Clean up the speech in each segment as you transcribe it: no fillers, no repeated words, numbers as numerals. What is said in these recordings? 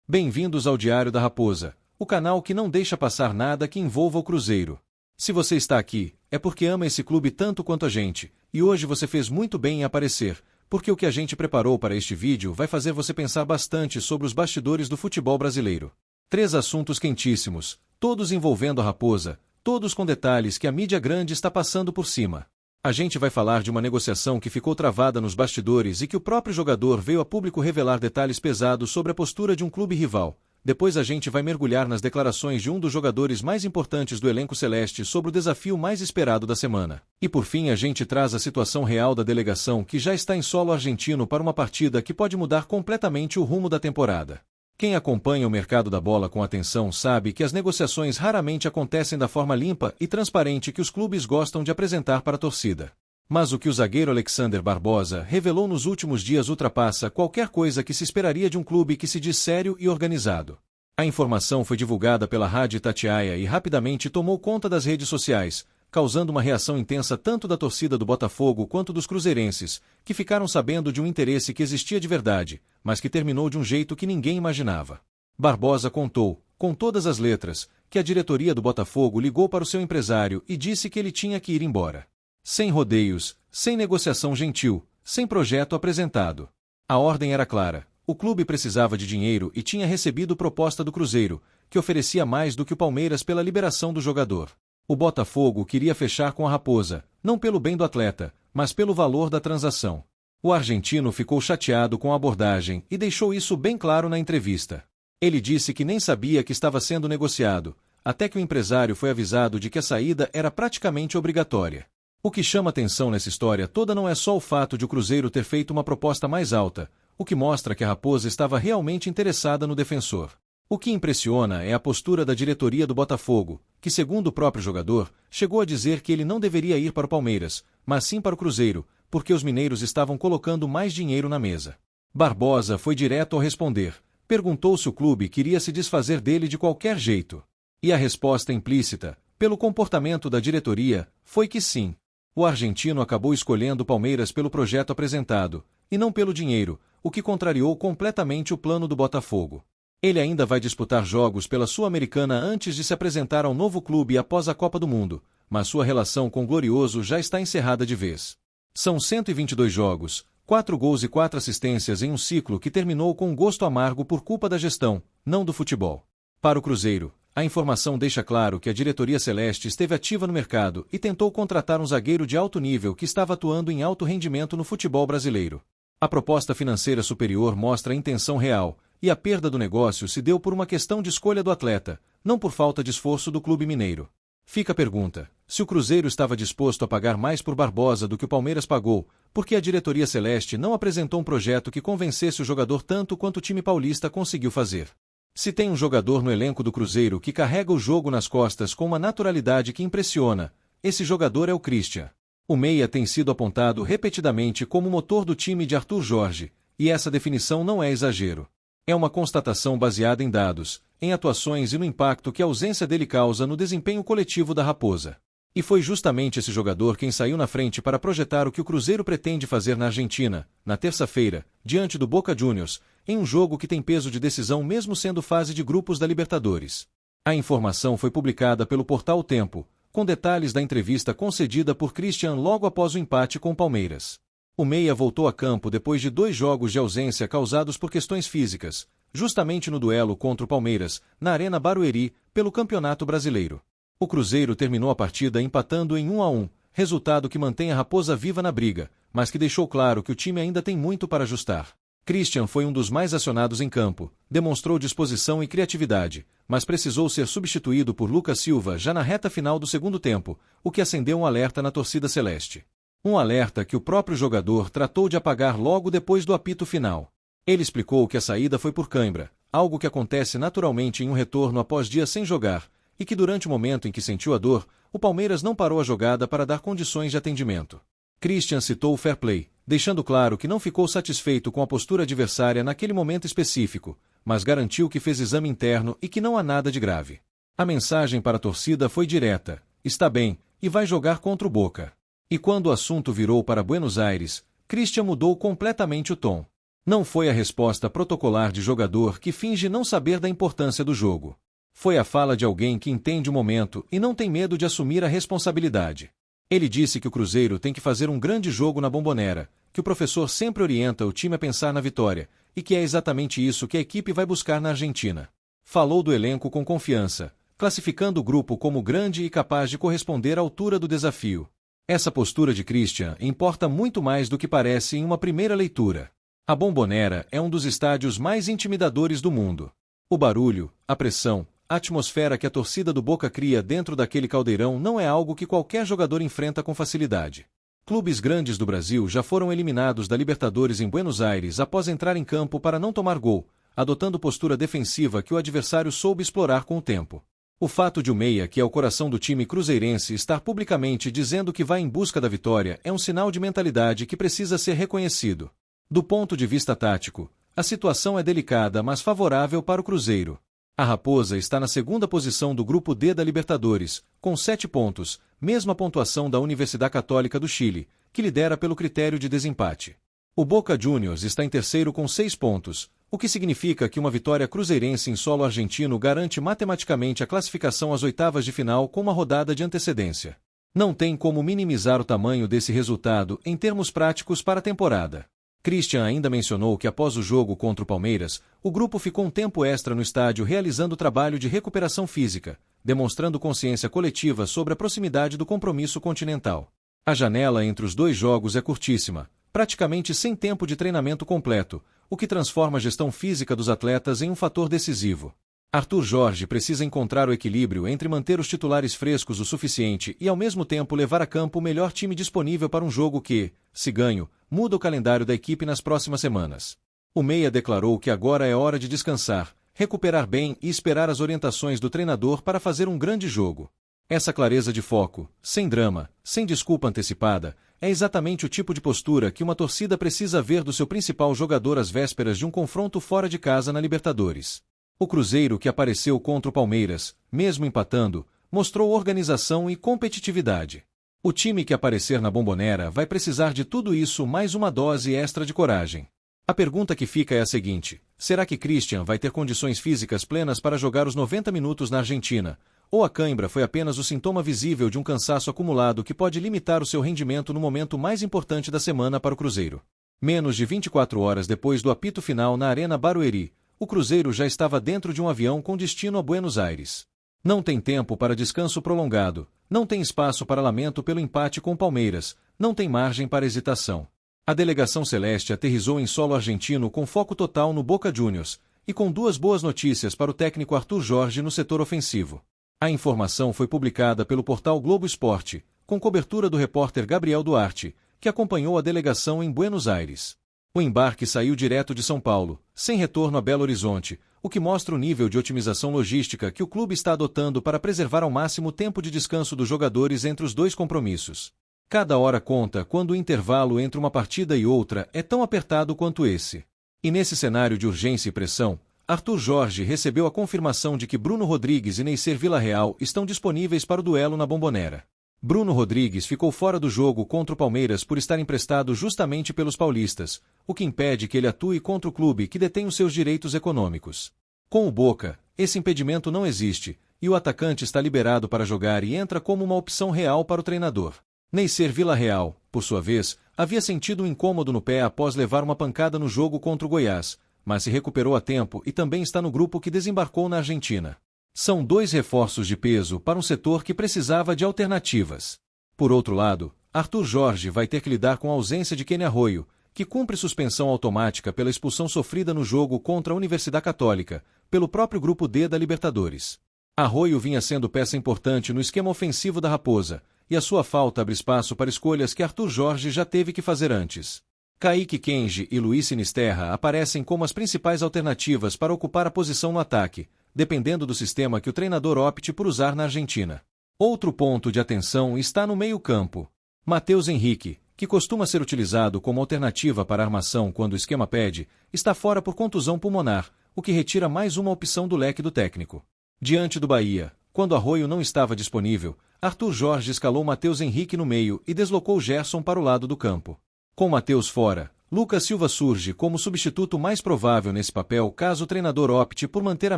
Bem-vindos ao Diário da Raposa, o canal que não deixa passar nada que envolva o Cruzeiro. Se você está aqui, é porque ama esse clube tanto quanto a gente, e hoje você fez muito bem em aparecer, porque o que a gente preparou para este vídeo vai fazer você pensar bastante sobre os bastidores do futebol brasileiro. 3 assuntos quentíssimos, todos envolvendo a Raposa, todos com detalhes que a mídia grande está passando por cima. A gente vai falar de uma negociação que ficou travada nos bastidores e que o próprio jogador veio a público revelar detalhes pesados sobre a postura de um clube rival. Depois a gente vai mergulhar nas declarações de um dos jogadores mais importantes do elenco celeste sobre o desafio mais esperado da semana. E por fim a gente traz a situação real da delegação que já está em solo argentino para uma partida que pode mudar completamente o rumo da temporada. Quem acompanha o mercado da bola com atenção sabe que as negociações raramente acontecem da forma limpa e transparente que os clubes gostam de apresentar para a torcida. Mas o que o zagueiro Alexander Barbosa revelou nos últimos dias ultrapassa qualquer coisa que se esperaria de um clube que se diz sério e organizado. A informação foi divulgada pela Rádio Itatiaia e rapidamente tomou conta das redes sociais, causando uma reação intensa tanto da torcida do Botafogo quanto dos cruzeirenses, que ficaram sabendo de um interesse que existia de verdade, mas que terminou de um jeito que ninguém imaginava. Barbosa contou, com todas as letras, que a diretoria do Botafogo ligou para o seu empresário e disse que ele tinha que ir embora. Sem rodeios, sem negociação gentil, sem projeto apresentado. A ordem era clara, o clube precisava de dinheiro e tinha recebido proposta do Cruzeiro, que oferecia mais do que o Palmeiras pela liberação do jogador. O Botafogo queria fechar com a Raposa, não pelo bem do atleta, mas pelo valor da transação. O argentino ficou chateado com a abordagem e deixou isso bem claro na entrevista. Ele disse que nem sabia que estava sendo negociado, até que o empresário foi avisado de que a saída era praticamente obrigatória. O que chama atenção nessa história toda não é só o fato de o Cruzeiro ter feito uma proposta mais alta, o que mostra que a Raposa estava realmente interessada no defensor. O que impressiona é a postura da diretoria do Botafogo, que segundo o próprio jogador, chegou a dizer que ele não deveria ir para o Palmeiras, mas sim para o Cruzeiro, porque os mineiros estavam colocando mais dinheiro na mesa. Barbosa foi direto ao responder, perguntou se o clube queria se desfazer dele de qualquer jeito. E a resposta implícita, pelo comportamento da diretoria, foi que sim. O argentino acabou escolhendo o Palmeiras pelo projeto apresentado, e não pelo dinheiro, o que contrariou completamente o plano do Botafogo. Ele ainda vai disputar jogos pela Sul-Americana antes de se apresentar ao novo clube após a Copa do Mundo, mas sua relação com o Glorioso já está encerrada de vez. São 122 jogos, 4 gols e 4 assistências em um ciclo que terminou com um gosto amargo por culpa da gestão, não do futebol. Para o Cruzeiro, a informação deixa claro que a diretoria celeste esteve ativa no mercado e tentou contratar um zagueiro de alto nível que estava atuando em alto rendimento no futebol brasileiro. A proposta financeira superior mostra a intenção real, e a perda do negócio se deu por uma questão de escolha do atleta, não por falta de esforço do clube mineiro. Fica a pergunta, se o Cruzeiro estava disposto a pagar mais por Barbosa do que o Palmeiras pagou, por que a diretoria celeste não apresentou um projeto que convencesse o jogador tanto quanto o time paulista conseguiu fazer? Se tem um jogador no elenco do Cruzeiro que carrega o jogo nas costas com uma naturalidade que impressiona, esse jogador é o Christian. O meia tem sido apontado repetidamente como o motor do time de Arthur Jorge, e essa definição não é exagero. É uma constatação baseada em dados, em atuações e no impacto que a ausência dele causa no desempenho coletivo da Raposa. E foi justamente esse jogador quem saiu na frente para projetar o que o Cruzeiro pretende fazer na Argentina, na terça-feira, diante do Boca Juniors, em um jogo que tem peso de decisão mesmo sendo fase de grupos da Libertadores. A informação foi publicada pelo portal O Tempo, com detalhes da entrevista concedida por Christian logo após o empate com o Palmeiras. O meia voltou a campo depois de 2 jogos de ausência causados por questões físicas, justamente no duelo contra o Palmeiras, na Arena Barueri, pelo Campeonato Brasileiro. O Cruzeiro terminou a partida empatando em 1-1, resultado que mantém a Raposa viva na briga, mas que deixou claro que o time ainda tem muito para ajustar. Christian foi um dos mais acionados em campo, demonstrou disposição e criatividade, mas precisou ser substituído por Lucas Silva já na reta final do segundo tempo, o que acendeu um alerta na torcida celeste. Um alerta que o próprio jogador tratou de apagar logo depois do apito final. Ele explicou que a saída foi por cãibra, algo que acontece naturalmente em um retorno após dias sem jogar, e que durante o momento em que sentiu a dor, o Palmeiras não parou a jogada para dar condições de atendimento. Christian citou o fair play, deixando claro que não ficou satisfeito com a postura adversária naquele momento específico, mas garantiu que fez exame interno e que não há nada de grave. A mensagem para a torcida foi direta, está bem, e vai jogar contra o Boca. E quando o assunto virou para Buenos Aires, Christian mudou completamente o tom. Não foi a resposta protocolar de jogador que finge não saber da importância do jogo. Foi a fala de alguém que entende o momento e não tem medo de assumir a responsabilidade. Ele disse que o Cruzeiro tem que fazer um grande jogo na Bombonera, que o professor sempre orienta o time a pensar na vitória, e que é exatamente isso que a equipe vai buscar na Argentina. Falou do elenco com confiança, classificando o grupo como grande e capaz de corresponder à altura do desafio. Essa postura de Christian importa muito mais do que parece em uma primeira leitura. A Bombonera é um dos estádios mais intimidadores do mundo. O barulho, a pressão, a atmosfera que a torcida do Boca cria dentro daquele caldeirão não é algo que qualquer jogador enfrenta com facilidade. Clubes grandes do Brasil já foram eliminados da Libertadores em Buenos Aires após entrar em campo para não tomar gol, adotando postura defensiva que o adversário soube explorar com o tempo. O fato de o meia, que é o coração do time cruzeirense, estar publicamente dizendo que vai em busca da vitória é um sinal de mentalidade que precisa ser reconhecido. Do ponto de vista tático, a situação é delicada, mas favorável para o Cruzeiro. A Raposa está na segunda posição do Grupo D da Libertadores, com 7 pontos, mesma pontuação da Universidade Católica do Chile, que lidera pelo critério de desempate. O Boca Juniors está em terceiro com 6 pontos, o que significa que uma vitória cruzeirense em solo argentino garante matematicamente a classificação às oitavas de final com uma rodada de antecedência. Não tem como minimizar o tamanho desse resultado em termos práticos para a temporada. Christian ainda mencionou que após o jogo contra o Palmeiras, o grupo ficou um tempo extra no estádio realizando trabalho de recuperação física, demonstrando consciência coletiva sobre a proximidade do compromisso continental. A janela entre os dois jogos é curtíssima, praticamente sem tempo de treinamento completo, o que transforma a gestão física dos atletas em um fator decisivo. Arthur Jorge precisa encontrar o equilíbrio entre manter os titulares frescos o suficiente e ao mesmo tempo levar a campo o melhor time disponível para um jogo que, se ganho, muda o calendário da equipe nas próximas semanas. O meia declarou que agora é hora de descansar, recuperar bem e esperar as orientações do treinador para fazer um grande jogo. Essa clareza de foco, sem drama, sem desculpa antecipada, é exatamente o tipo de postura que uma torcida precisa ver do seu principal jogador às vésperas de um confronto fora de casa na Libertadores. O Cruzeiro, que apareceu contra o Palmeiras, mesmo empatando, mostrou organização e competitividade. O time que aparecer na Bombonera vai precisar de tudo isso mais uma dose extra de coragem. A pergunta que fica é a seguinte: será que Christian vai ter condições físicas plenas para jogar os 90 minutos na Argentina, ou a cãibra foi apenas o sintoma visível de um cansaço acumulado que pode limitar o seu rendimento no momento mais importante da semana para o Cruzeiro? Menos de 24 horas depois do apito final na Arena Barueri, o Cruzeiro já estava dentro de um avião com destino a Buenos Aires. Não tem tempo para descanso prolongado, não tem espaço para lamento pelo empate com o Palmeiras, não tem margem para hesitação. A delegação celeste aterrissou em solo argentino com foco total no Boca Juniors, e com duas boas notícias para o técnico Arthur Jorge no setor ofensivo. A informação foi publicada pelo portal Globo Esporte, com cobertura do repórter Gabriel Duarte, que acompanhou a delegação em Buenos Aires. O embarque saiu direto de São Paulo, sem retorno a Belo Horizonte, o que mostra o nível de otimização logística que o clube está adotando para preservar ao máximo o tempo de descanso dos jogadores entre os dois compromissos. Cada hora conta quando o intervalo entre uma partida e outra é tão apertado quanto esse. E nesse cenário de urgência e pressão, Arthur Jorge recebeu a confirmação de que Bruno Rodrigues e Neisser Villarreal estão disponíveis para o duelo na Bombonera. Bruno Rodrigues ficou fora do jogo contra o Palmeiras por estar emprestado justamente pelos paulistas, o que impede que ele atue contra o clube que detém os seus direitos econômicos. Com o Boca, esse impedimento não existe, e o atacante está liberado para jogar e entra como uma opção real para o treinador. Neisser Villarreal, por sua vez, havia sentido um incômodo no pé após levar uma pancada no jogo contra o Goiás, mas se recuperou a tempo e também está no grupo que desembarcou na Argentina. São dois reforços de peso para um setor que precisava de alternativas. Por outro lado, Arthur Jorge vai ter que lidar com a ausência de Kenny Arroyo, que cumpre suspensão automática pela expulsão sofrida no jogo contra a Universidade Católica, pelo próprio Grupo D da Libertadores. Arroyo vinha sendo peça importante no esquema ofensivo da Raposa, e a sua falta abre espaço para escolhas que Arthur Jorge já teve que fazer antes. Kaique Kenji e Luiz Sinisterra aparecem como as principais alternativas para ocupar a posição no ataque, dependendo do sistema que o treinador opte por usar na Argentina. Outro ponto de atenção está no meio-campo. Matheus Henrique, que costuma ser utilizado como alternativa para a armação quando o esquema pede, está fora por contusão pulmonar, o que retira mais uma opção do leque do técnico. Diante do Bahia, quando Arroyo não estava disponível, Arthur Jorge escalou Matheus Henrique no meio e deslocou Gerson para o lado do campo. Com Matheus fora, Lucas Silva surge como substituto mais provável nesse papel caso o treinador opte por manter a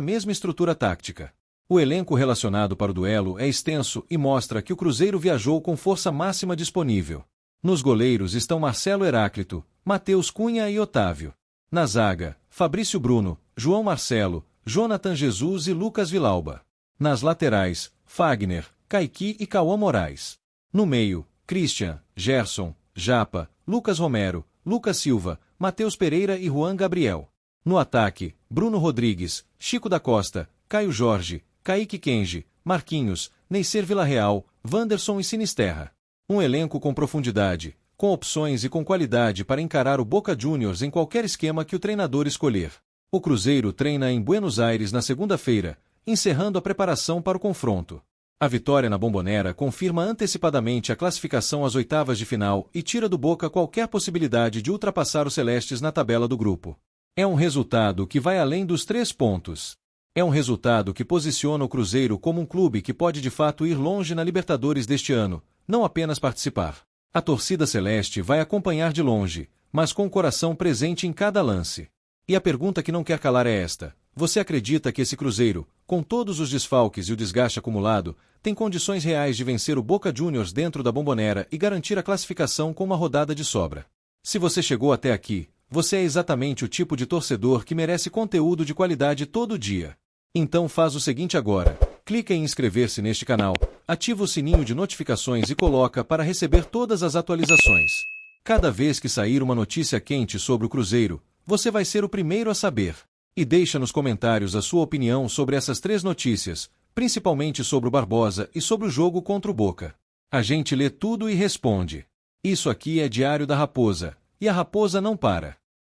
mesma estrutura tática. O elenco relacionado para o duelo é extenso e mostra que o Cruzeiro viajou com força máxima disponível. Nos goleiros estão Marcelo Heráclito, Matheus Cunha e Otávio. Na zaga, Fabrício Bruno, João Marcelo, Jonathan Jesus e Lucas Vilauba. Nas laterais, Fagner, Caiqui e Cauã Moraes. No meio, Christian, Gerson, Japa, Lucas Romero, Lucas Silva, Matheus Pereira e Juan Gabriel. No ataque, Bruno Rodrigues, Chico da Costa, Caio Jorge, Kaique Kenji, Marquinhos, Neisser Villarreal, Wanderson e Sinisterra. Um elenco com profundidade, com opções e com qualidade para encarar o Boca Juniors em qualquer esquema que o treinador escolher. O Cruzeiro treina em Buenos Aires na segunda-feira, encerrando a preparação para o confronto. A vitória na Bombonera confirma antecipadamente a classificação às oitavas de final e tira do Boca qualquer possibilidade de ultrapassar os celestes na tabela do grupo. É um resultado que vai além dos 3 pontos. É um resultado que posiciona o Cruzeiro como um clube que pode de fato ir longe na Libertadores deste ano, não apenas participar. A torcida celeste vai acompanhar de longe, mas com o coração presente em cada lance. E a pergunta que não quer calar é esta: você acredita que esse Cruzeiro, com todos os desfalques e o desgaste acumulado, tem condições reais de vencer o Boca Juniors dentro da Bombonera e garantir a classificação com uma rodada de sobra? Se você chegou até aqui, você é exatamente o tipo de torcedor que merece conteúdo de qualidade todo dia. Então faz o seguinte agora: clica em inscrever-se neste canal, ativa o sininho de notificações e coloca para receber todas as atualizações. Cada vez que sair uma notícia quente sobre o Cruzeiro, você vai ser o primeiro a saber. E deixa nos comentários a sua opinião sobre essas 3 notícias, principalmente sobre o Barbosa e sobre o jogo contra o Boca. A gente lê tudo e responde. Isso aqui é Diário da Raposa, e a raposa não para.